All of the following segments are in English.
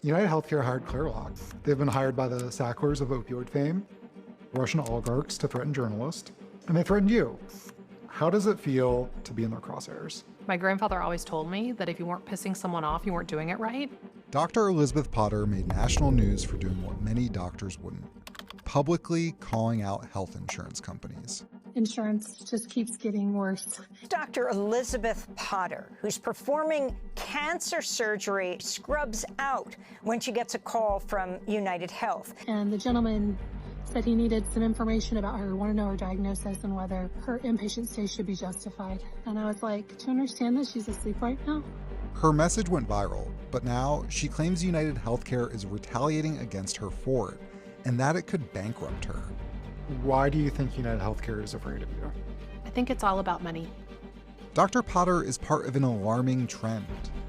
United Healthcare hired Clairlock. They've been hired by the Sacklers of opioid fame, Russian oligarchs to threaten journalists, and they threatened you. How does it feel to be in their crosshairs? My grandfather always told me that if you weren't pissing someone off, you weren't doing it right. Dr. Elisabeth Potter made national news for doing what many doctors wouldn't, publicly calling out health insurance companies. Insurance just keeps getting worse. Dr. Elisabeth Potter, who's performing cancer surgery, scrubs out when she gets a call from United Health. And the gentleman said he needed some information about her, wanted to know her diagnosis and whether her inpatient stay should be justified. And I was like, do you understand that she's asleep right now? Her message went viral, but now she claims United Healthcare is retaliating against her for it, and that it could bankrupt her. Why do you think United Healthcare is afraid of you? I think it's all about money. Dr. Potter is part of an alarming trend.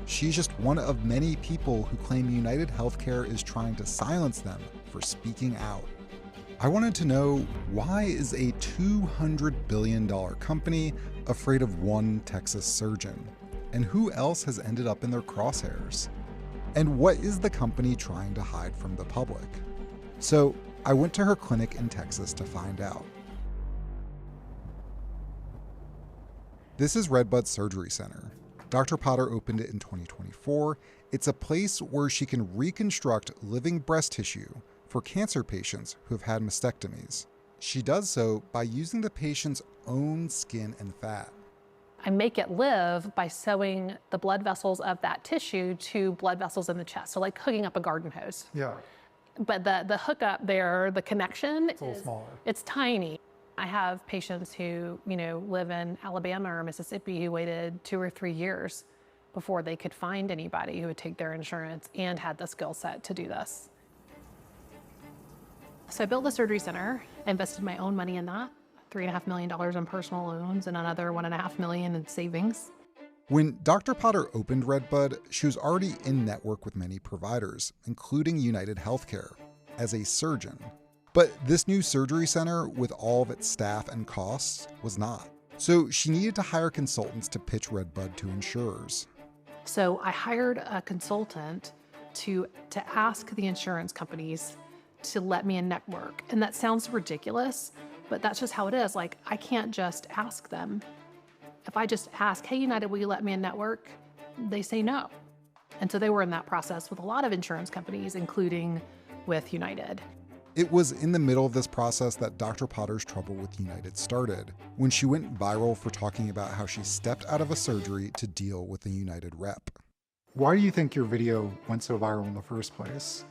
She's just one of many people who claim United Healthcare is trying to silence them for speaking out. I wanted to know, why is a $200 billion company afraid of one Texas surgeon? And who else has ended up in their crosshairs? And what is the company trying to hide from the public? So I went to her clinic in Texas to find out. This is Redbud Surgery Center. Dr. Potter opened it in 2024. It's a place where she can reconstruct living breast tissue for cancer patients who have had mastectomies. She does so by using the patient's own skin and fat. I make it live by sewing the blood vessels of that tissue to blood vessels in the chest. So like hooking up a garden hose. Yeah. But the hookup there, the connection, It's a little smaller. It's tiny. I have patients who, live in Alabama or Mississippi who waited 2 or 3 years before they could find anybody who would take their insurance and had the skill set to do this. So I built the surgery center. I invested my own money in that, $3.5 million in personal loans and another $1.5 million in savings. When Dr. Potter opened Redbud, she was already in network with many providers, including United Healthcare, as a surgeon. But this new surgery center, with all of its staff and costs, was not. So she needed to hire consultants to pitch Redbud to insurers. So I hired a consultant to ask the insurance companies to let me in network. And that sounds ridiculous, but that's just how it is. Like, I can't just ask them. If I just ask, hey, United, will you let me in network? They say no. And so they were in that process with a lot of insurance companies, including with United. It was in the middle of this process that Dr. Potter's trouble with United started, when she went viral for talking about how she stepped out of a surgery to deal with a United rep. Why do you think your video went so viral in the first place?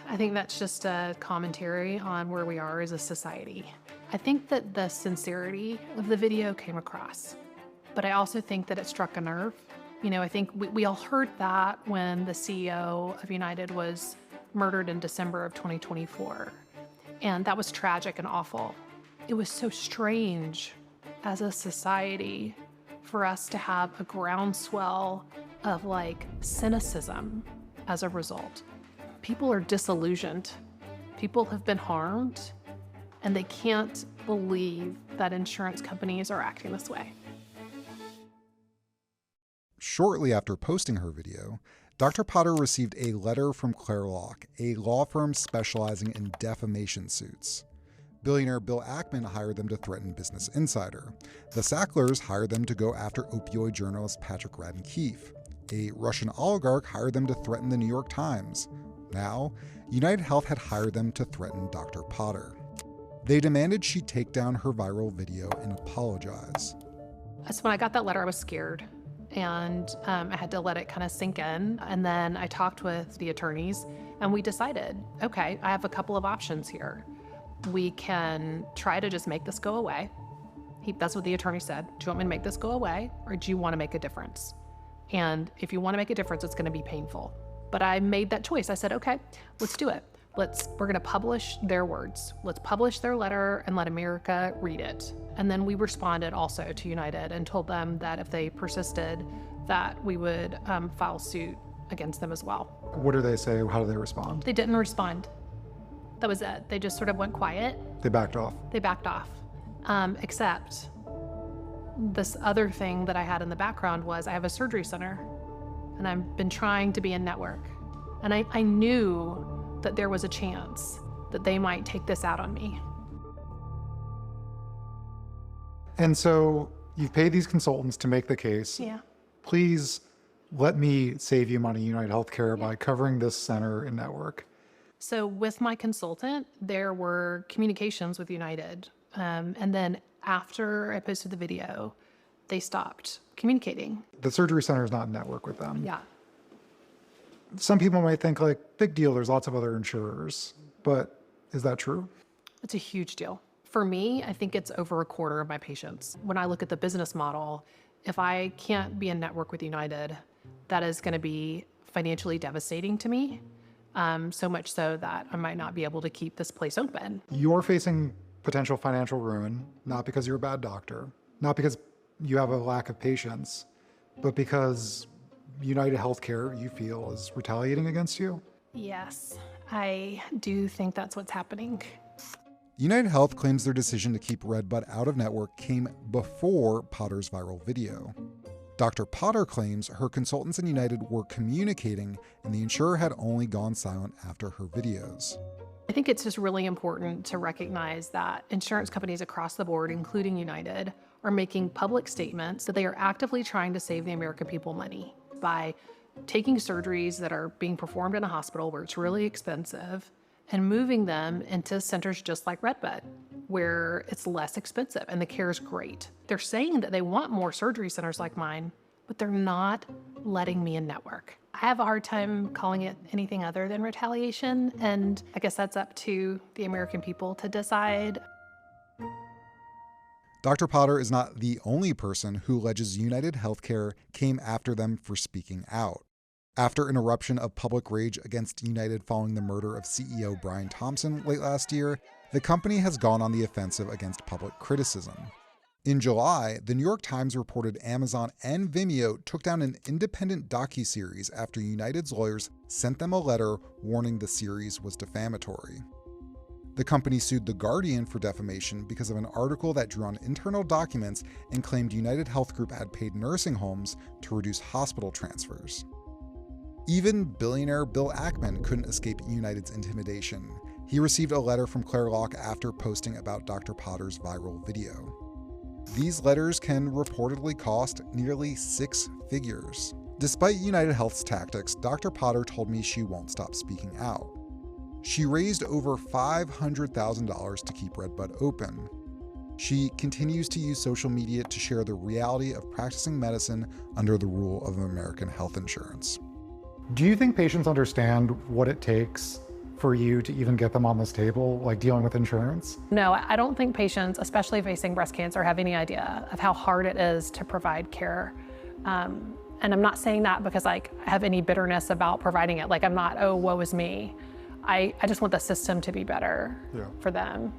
I think that's just a commentary on where we are as a society. I think that the sincerity of the video came across, but I also think that it struck a nerve. I think we all heard that when the CEO of United was murdered in December of 2024. And that was tragic and awful. It was so strange as a society for us to have a groundswell of cynicism as a result. People are disillusioned. People have been harmed, and they can't believe that insurance companies are acting this way. Shortly after posting her video, Dr. Potter received a letter from Clairlock, a law firm specializing in defamation suits. Billionaire Bill Ackman hired them to threaten Business Insider. The Sacklers hired them to go after opioid journalist Patrick Radden Keefe. A Russian oligarch hired them to threaten the New York Times. Now, United Health had hired them to threaten Dr. Potter. They demanded she take down her viral video and apologize. So when I got that letter, I was scared. And I had to let it kind of sink in. And then I talked with the attorneys and we decided, okay, I have a couple of options here. We can try to just make this go away. That's what the attorney said. Do you want me to make this go away, or do you want to make a difference? And if you want to make a difference, it's going to be painful. But I made that choice. I said, okay, let's do it. We're going to publish their words. Let's publish their letter and let America read it. And then we responded also to United and told them that if they persisted, that we would file suit against them as well. What do they say? How do they respond? They didn't respond. That was it. They just sort of went quiet. They backed off. They backed off. Except this other thing that I had in the background was I have a surgery center and I've been trying to be in network. And I knew that there was a chance that they might take this out on me. And so you've paid these consultants to make the case. Yeah. Please let me save you money, United Healthcare, by covering this center in network. So with my consultant, there were communications with United. And then after I posted the video, they stopped communicating. The surgery center is not in network with them. Yeah. Some people might think like, big deal, there's lots of other insurers, but is that true? It's a huge deal. For me, I think it's over a quarter of my patients. When I look at the business model, if I can't be in network with United, that is going to be financially devastating to me. So much so that I might not be able to keep this place open. You're facing potential financial ruin, not because you're a bad doctor, not because you have a lack of patience, but because United Healthcare, you feel, is retaliating against you? Yes, I do think that's what's happening. United Health claims their decision to keep Redbud out of network came before Potter's viral video. Dr. Potter claims her consultants in United were communicating and the insurer had only gone silent after her videos. I think it's just really important to recognize that insurance companies across the board, including United, are making public statements that they are actively trying to save the American people money by taking surgeries that are being performed in a hospital where it's really expensive and moving them into centers just like Redbud, where it's less expensive and the care is great. They're saying that they want more surgery centers like mine, but they're not letting me in network. I have a hard time calling it anything other than retaliation, and I guess that's up to the American people to decide. Dr. Potter is not the only person who alleges United Healthcare came after them for speaking out. After an eruption of public rage against United following the murder of CEO Brian Thompson late last year, the company has gone on the offensive against public criticism. In July, the New York Times reported Amazon and Vimeo took down an independent docuseries after United's lawyers sent them a letter warning the series was defamatory. The company sued The Guardian for defamation because of an article that drew on internal documents and claimed United Health Group had paid nursing homes to reduce hospital transfers. Even billionaire Bill Ackman couldn't escape United's intimidation. He received a letter from Claire Locke after posting about Dr. Potter's viral video. These letters can reportedly cost nearly 6 figures. Despite United Health's tactics, Dr. Potter told me she won't stop speaking out. She raised over $500,000 to keep Redbud open. She continues to use social media to share the reality of practicing medicine under the rule of American health insurance. Do you think patients understand what it takes for you to even get them on this table, like dealing with insurance? No, I don't think patients, especially facing breast cancer, have any idea of how hard it is to provide care. And I'm not saying that because I have any bitterness about providing it. I'm not, oh, woe is me. I just want the system to be better for them.